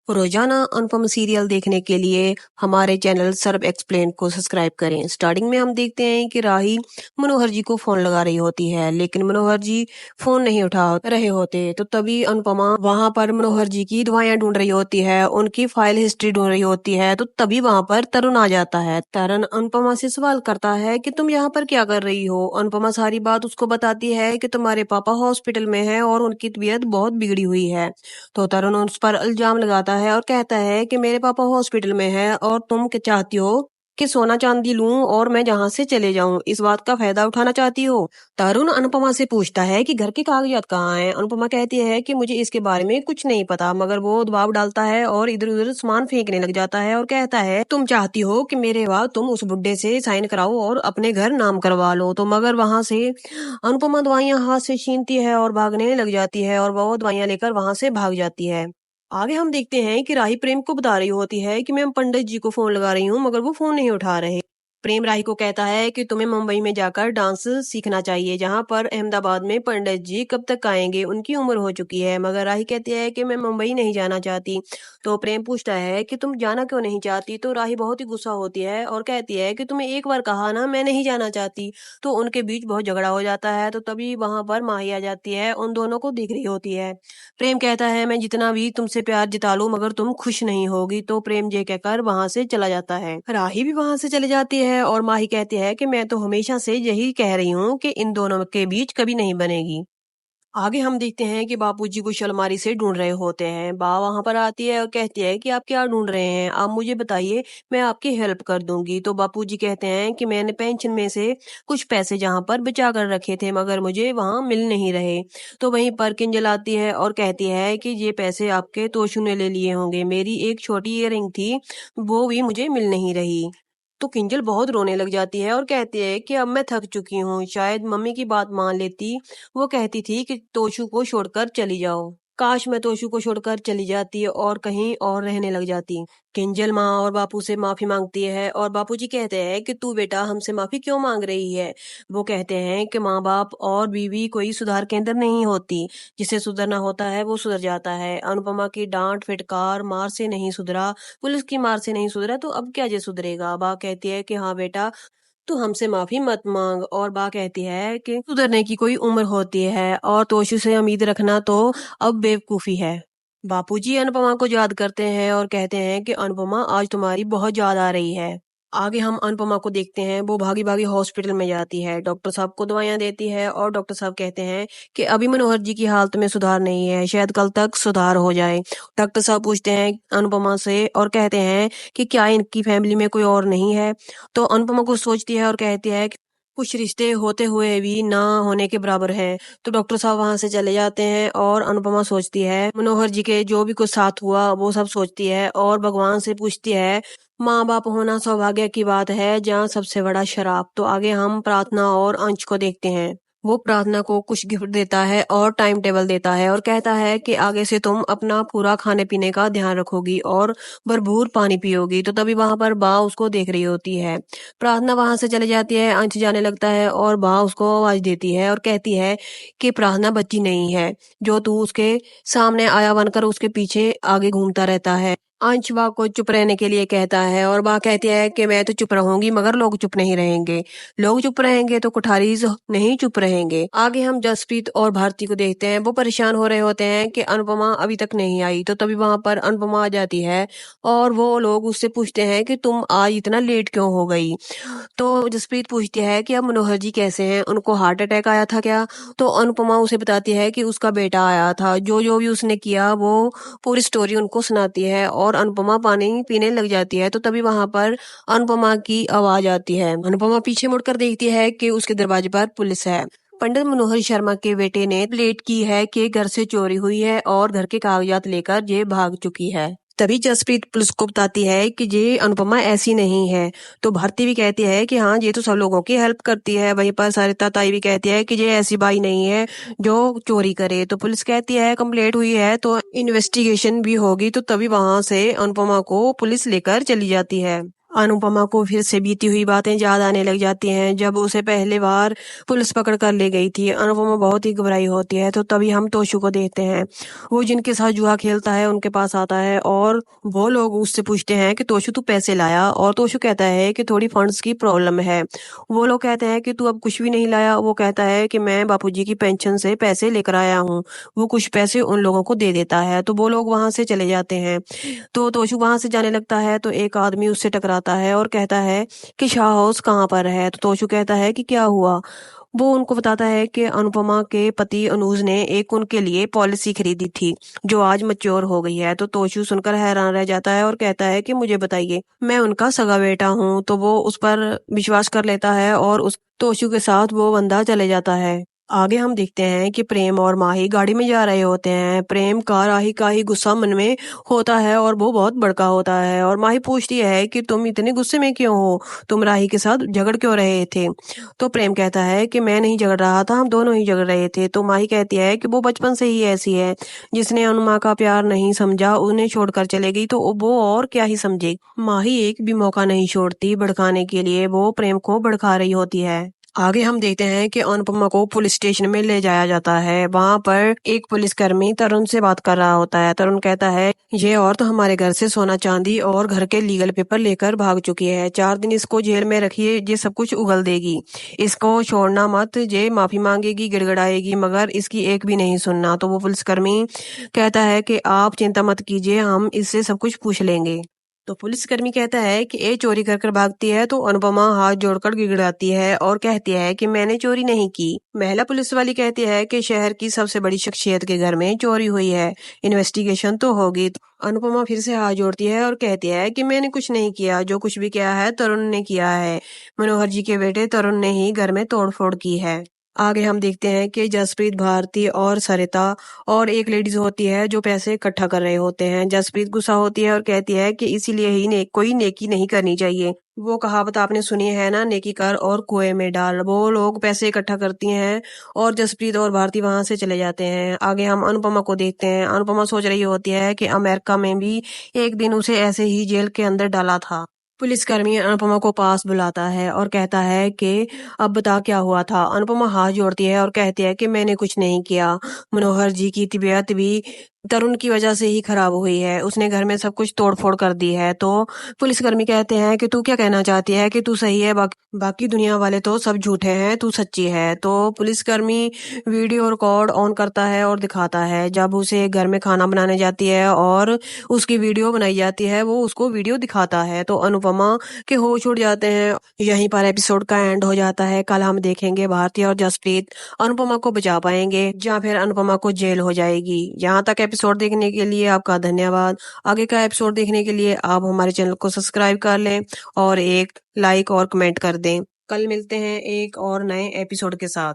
रोजाना अनुपम सीरियल देखने के लिए हमारे चैनल सर्व एक्सप्लेन को सब्सक्राइब करें। स्टार्टिंग में हम देखते हैं कि राही मनोहर जी को फोन लगा रही होती है, लेकिन मनोहर जी फोन नहीं उठा रहे होते। तो तभी अनुपमा वहां पर मनोहर जी की दवाइयां ढूंढ रही होती है, उनकी फाइल हिस्ट्री ढूंढ रही होती है। तो तभी वहां पर तरुण आ जाता है। तरुण अनुपमा से सवाल करता है कि तुम यहाँ पर क्या कर रही हो। अनुपमा सारी बात उसको बताती है कि तुम्हारे पापा हॉस्पिटल में है और उनकी तबीयत बहुत बिगड़ी हुई है। तो तरुण उस पर इल्जाम लगाता है और कहता है कि मेरे पापा हॉस्पिटल में है और तुम क्या चाहती हो कि सोना चांदी लूं और मैं जहां से चले जाऊं, इस बात का फायदा उठाना चाहती हो। तरुण अनुपमा से पूछता है कि घर के कागजात कहाँ हैं। अनुपमा कहती है कि मुझे इसके बारे में कुछ नहीं पता, मगर वो दबाव डालता है और इधर उधर सामान फेंकने लग जाता है और कहता है तुम चाहती हो कि मेरे बाद तुम उस बुड्ढे से साइन कराओ और अपने घर नाम करवा लो। तो मगर वहां से अनुपमा दवाइयां हाथ से छीनती है और भागने लग जाती है और वो दवाइयां लेकर वहां से भाग जाती है। आगे हम देखते हैं कि राही प्रेम को बता रही होती है कि मैं पंडित जी को फोन लगा रही हूँ, मगर वो फोन नहीं उठा रहे। प्रेम राही को कहता है कि तुम्हें मुंबई में जाकर डांस सीखना चाहिए, जहाँ पर अहमदाबाद में पंडित जी कब तक आएंगे, उनकी उम्र हो चुकी है। मगर राही कहती है कि मैं मुंबई नहीं जाना चाहती। तो प्रेम पूछता है कि तुम जाना क्यों नहीं चाहती। तो राही बहुत ही गुस्सा होती है और कहती है कि तुम्हें एक बार कहा ना मैं नहीं जाना चाहती। तो उनके बीच बहुत झगड़ा हो जाता है। तो तभी वहां पर माही आ जाती है, उन दोनों को दिख रही होती है। प्रेम कहता है मैं जितना भी तुमसे प्यार जता लूं मगर तुम खुश नहीं होगी। तो प्रेम ये कहकर वहां से चला जाता है। राही भी वहां से चली जाती है और माही कहती है कि मैं तो हमेशा से यही कह रही हूँ कि इन दोनों के बीच कभी नहीं बनेगी। आगे हम देखते हैं कि बापूजी कुछ अलमारी से ढूंढ रहे होते हैं। बा वहां पर आती है और कहती है कि आप क्या ढूंढ रहे हैं, आप मुझे बताइए, मैं आपकी हेल्प कर दूंगी। तो बापूजी कहते हैं कि मैंने पेंशन में से कुछ पैसे जहां पर बचा कर रखे थे मगर मुझे वहां मिल नहीं रहे। तो वहीं पर किंजल आती है और कहती है कि ये पैसे आपके तोशु ने ले लिए होंगे, मेरी एक छोटी इयररिंग थी वो भी मुझे मिल नहीं रही। तो किंजल बहुत रोने लग जाती है और कहती है कि अब मैं थक चुकी हूँ, शायद मम्मी की बात मान लेती। वो कहती थी कि तोशु को छोड़कर चली जाओ, काश मैं तोशु को छोड़कर चली जाती और कहीं और रहने लग जाती। किंजल माँ और बापू से माफी मांगती है और बापूजी कहते हैं कि तू बेटा हमसे माफी क्यों मांग रही है। वो कहते हैं कि माँ बाप और बीवी कोई सुधार केंद्र नहीं होती, जिसे सुधरना होता है वो सुधर जाता है। अनुपमा की डांट फटकार मार से नहीं सुधरा, पुलिस की मार से नहीं सुधरा, तो अब क्या जे सुधरेगा। बा कहती है कि हाँ बेटा तू हमसे माफी मत मांग। और बा कहती है कि सुधरने की कोई उम्र होती है और तोशु से उम्मीद रखना तो अब बेवकूफी है। बापूजी अनुपमा को याद करते हैं और कहते हैं कि अनुपमा आज तुम्हारी बहुत याद आ रही है। आगे हम अनुपमा को देखते हैं, वो भागी भागी हॉस्पिटल में जाती है, डॉक्टर साहब को दवाइयां देती है और डॉक्टर साहब कहते हैं कि अभी मनोहर जी की हालत में सुधार नहीं है, शायद कल तक सुधार हो जाए। डॉक्टर साहब पूछते हैं अनुपमा से और कहते हैं कि क्या इनकी फैमिली में कोई और नहीं है। तो अनुपमा कुछ सोचती है और कहती है कि कुछ रिश्ते होते हुए भी ना होने के बराबर हैं। तो डॉक्टर साहब वहां से चले जाते हैं और अनुपमा सोचती है मनोहर जी के जो भी कुछ साथ हुआ वो सब सोचती है और भगवान से पूछती है माँ बाप होना सौभाग्य की बात है जहाँ सबसे बड़ा शराब। तो आगे हम प्रार्थना और अंश को देखते हैं। वो प्रार्थना को कुछ गिफ्ट देता है और टाइम टेबल देता है और कहता है कि आगे से तुम अपना पूरा खाने पीने का ध्यान रखोगी और भरपूर पानी पियोगी। तो तभी वहां पर बा उसको देख रही होती है। प्रार्थना वहां से चले जाती है, अंश जाने लगता है और बा उसको आवाज देती है और कहती है कि प्रार्थना बच्ची नहीं है जो तू उसके सामने आया बनकर उसके पीछे आगे घूमता रहता है। अंश बा को चुप रहने के लिए कहता है और बा कहती है कि मैं तो चुप रहूंगी मगर लोग चुप नहीं रहेंगे, लोग चुप रहेंगे तो कुठारी नहीं चुप रहेंगे। आगे हम जसप्रीत और भारती को देखते हैं, वो परेशान हो रहे होते हैं कि अनुपमा अभी तक नहीं आई। तो तभी वहां पर अनुपमा आ जाती है और वो लोग उससे पूछते हैं कि तुम आज इतना लेट क्यों हो गई। तो जसप्रीत पूछती है कि अब मनोहर जी कैसे हैं, उनको हार्ट अटैक आया था क्या। तो अनुपमा उसे बताती है कि उसका बेटा आया था, जो जो भी उसने किया वो पूरी स्टोरी उनको सुनाती है और अनुपमा पानी पीने लग जाती है। तो तभी वहां पर अनुपमा की आवाज आती है। अनुपमा पीछे मुड़कर देखती है कि उसके दरवाजे पर पुलिस है। पंडित मनोहर शर्मा के बेटे ने प्लेट की है कि घर से चोरी हुई है और घर के कागजात लेकर ये भाग चुकी है। तभी जसप्रीत पुलिस को बताती है कि ये अनुपमा ऐसी नहीं है। तो भारती भी कहती है कि हाँ ये तो सब लोगों की हेल्प करती है। वहीं पर सरिता ताई भी कहती है कि ये ऐसी बाई नहीं है जो चोरी करे। तो पुलिस कहती है कंप्लेंट हुई है तो इन्वेस्टिगेशन भी होगी। तो तभी वहां से अनुपमा को पुलिस लेकर चली जाती है। अनुपमा को फिर से बीती हुई बातें याद आने लग जाती हैं। जब उसे पहली बार पुलिस पकड़ कर ले गई थी, अनुपमा बहुत ही घबराई होती है। तो तभी हम तोशु को देखते हैं। वो जिनके साथ जुआ खेलता है उनके पास आता है और वो लोग उससे पूछते हैं कि तोशु तू पैसे लाया? और तोशु कहता है कि थोड़ी फंड्स की प्रॉब्लम है। वो लोग कहते हैं कि तू अब कुछ भी नहीं लाया। वो कहता है कि मैं बापूजी की पेंशन से पैसे लेकर आया हूँ। वो कुछ पैसे उन लोगों को दे देता है। तो वो लोग वहां से चले जाते हैं। तो तोशु वहां से जाने लगता है तो एक आदमी उससे टकराता है और कहता है कि शाह हाउस कहाँ पर है। तो तोशु कहता है कि क्या हुआ। वो उनको बताता है कि अनुपमा के पति अनुज ने एक उनके लिए पॉलिसी खरीदी थी जो आज मैच्योर हो गई है। तो तोशु सुनकर हैरान रह जाता है और कहता है कि मुझे बताइए, मैं उनका सगा बेटा हूँ। तो वो उस पर विश्वास कर लेता है और उस तोशु के साथ वो बंदा चले जाता है। आगे हम देखते हैं कि प्रेम और माही गाड़ी में जा रहे होते हैं। प्रेम का राही का ही गुस्सा मन में होता है और वो बहुत बड़का होता है। और माही पूछती है कि तुम इतने गुस्से में क्यों हो, तुम राही के साथ झगड़ क्यों रहे थे। तो प्रेम कहता है कि मैं नहीं झगड़ रहा था, हम दोनों ही झगड़ रहे थे। तो माही कहती है कि वो बचपन से ही ऐसी है, जिसने अनुमा का प्यार नहीं समझा उन्हें छोड़कर चले गई तो वो और क्या ही समझे। माही एक भी मौका नहीं छोड़ती भड़काने के लिए, वो प्रेम को भड़का रही होती है। आगे हम देखते हैं कि अनुपमा को पुलिस स्टेशन में ले जाया जाता है। वहां पर एक पुलिसकर्मी तरुण से बात कर रहा होता है। तरुण कहता है, ये औरत हमारे घर से सोना चांदी और घर के लीगल पेपर लेकर भाग चुकी है। 4 दिन इसको जेल में रखिए, ये सब कुछ उगल देगी। इसको छोड़ना मत, ये माफी मांगेगी, गिड़गिड़ाएगी, मगर इसकी एक भी नहीं सुनना। तो वो पुलिसकर्मी कहता है कि आप चिंता मत कीजिए, हम इससे सब कुछ पूछ लेंगे। तो पुलिसकर्मी कहता है कि ये चोरी कर कर भागती है। तो अनुपमा हाथ जोड़कर गिड़गिड़ाती है और कहती है कि मैंने चोरी नहीं की। महिला पुलिस वाली कहती है कि शहर की सबसे बड़ी शख्सियत के घर में चोरी हुई है, इन्वेस्टिगेशन तो होगी। तो अनुपमा फिर से हाथ जोड़ती है और कहती है कि मैंने कुछ नहीं किया, जो कुछ भी किया है तरुण ने किया है। मनोहर जी के बेटे तरुण ने ही घर में तोड़फोड़ की है। आगे हम देखते हैं कि जसप्रीत, भारती और सरिता और एक लेडीज होती है जो पैसे इकट्ठा कर रहे होते हैं। जसप्रीत गुस्सा होती है और कहती है कि इसीलिए ही कोई नेकी नहीं करनी चाहिए। वो कहावत आपने सुनी है ना, नेकी कर और कुएं में डाल। वो लोग पैसे इकट्ठा करती हैं और जसप्रीत और भारती वहां से चले जाते हैं। आगे हम अनुपमा को देखते हैं। अनुपमा सोच रही होती है कि अमेरिका में भी एक दिन उसे ऐसे ही जेल के अंदर डाला था। पुलिसकर्मी अनुपमा को पास बुलाता है और कहता है कि अब बता क्या हुआ था। अनुपमा हाथ जोड़ती है और कहती है कि मैंने कुछ नहीं किया। मनोहर जी की तबीयत भी तरुण की वजह से ही खराब हुई है, उसने घर में सब कुछ तोड़फोड़ कर दी है। तो पुलिसकर्मी कहते हैं कि तू क्या कहना चाहती है कि तू सही है, बाकी दुनिया वाले तो सब झूठे हैं, तू सच्ची है। तो पुलिसकर्मी वीडियो रिकॉर्ड ऑन करता है और दिखाता है जब उसे घर में खाना बनाने जाती है और उसकी वीडियो बनाई जाती है, वो उसको वीडियो दिखाता है। तो अनुपमा के होश उड़ जाते हैं। यहीं पर एपिसोड का एंड हो जाता है। कल हम देखेंगे भारती और जसप्रीत अनुपमा को बचा पाएंगे या फिर अनुपमा को जेल हो जाएगी। यहाँ तक एपिसोड देखने के लिए आपका धन्यवाद। आगे का एपिसोड देखने के लिए आप हमारे चैनल को सब्सक्राइब कर लें और एक लाइक और कमेंट कर दें। कल मिलते हैं एक और नए एपिसोड के साथ।